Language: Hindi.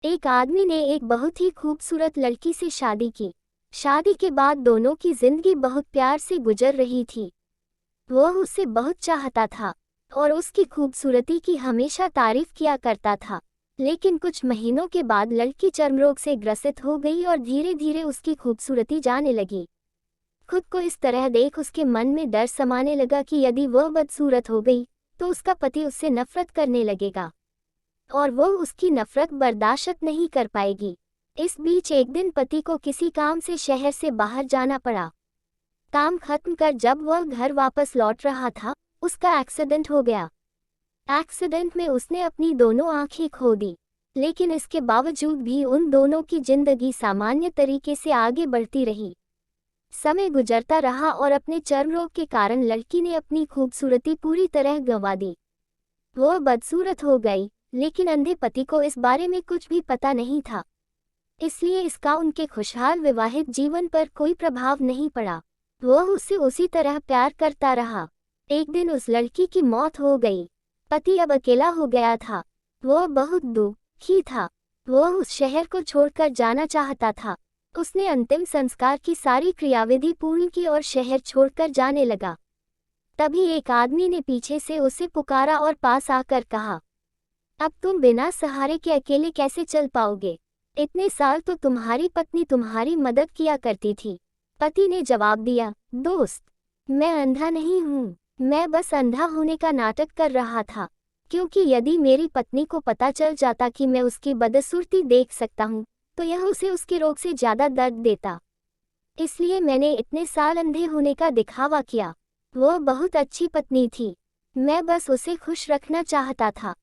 एक आदमी ने एक बहुत ही खूबसूरत लड़की से शादी की। शादी के बाद दोनों की जिंदगी बहुत प्यार से गुजर रही थी। वह उसे बहुत चाहता था और उसकी खूबसूरती की हमेशा तारीफ किया करता था। लेकिन कुछ महीनों के बाद लड़की चर्मरोग से ग्रसित हो गई और धीरे धीरे उसकी खूबसूरती जाने लगी। खुद को इस तरह देख उसके मन में डर समाने लगा कि यदि वह बदसूरत हो गई तो उसका पति उससे नफरत करने लगेगा और वह उसकी नफरत बर्दाश्त नहीं कर पाएगी। इस बीच एक दिन पति को किसी काम से शहर से बाहर जाना पड़ा। काम खत्म कर जब वह घर वापस लौट रहा था, उसका एक्सीडेंट हो गया। एक्सीडेंट में उसने अपनी दोनों आंखें खो दी, लेकिन इसके बावजूद भी उन दोनों की जिंदगी सामान्य तरीके से आगे बढ़ती रही। समय गुजरता रहा और अपने चर्म रोग के कारण लड़की ने अपनी खूबसूरती पूरी तरह गंवा दी। वह बदसूरत हो गई, लेकिन अंधे पति को इस बारे में कुछ भी पता नहीं था। इसलिए इसका उनके खुशहाल विवाहित जीवन पर कोई प्रभाव नहीं पड़ा। वह उससे उसी तरह प्यार करता रहा। एक दिन उस लड़की की मौत हो गई। पति अब अकेला हो गया था। वह बहुत दुखी था। वह उस शहर को छोड़कर जाना चाहता था। उसने अंतिम संस्कार की सारी क्रियाविधि पूर्ण की और शहर छोड़कर जाने लगा। तभी एक आदमी ने पीछे से उसे पुकारा और पास आकर कहा, अब तुम बिना सहारे के अकेले कैसे चल पाओगे? इतने साल तो तुम्हारी पत्नी तुम्हारी मदद किया करती थी। पति ने जवाब दिया, दोस्त, मैं अंधा नहीं हूँ। मैं बस अंधा होने का नाटक कर रहा था, क्योंकि यदि मेरी पत्नी को पता चल जाता कि मैं उसकी बदसूरती देख सकता हूँ, तो यह उसे उसके रोग से ज़्यादा दर्द देता। इसलिए मैंने इतने साल अंधे होने का दिखावा किया। वह बहुत अच्छी पत्नी थी। मैं बस उसे खुश रखना चाहता था।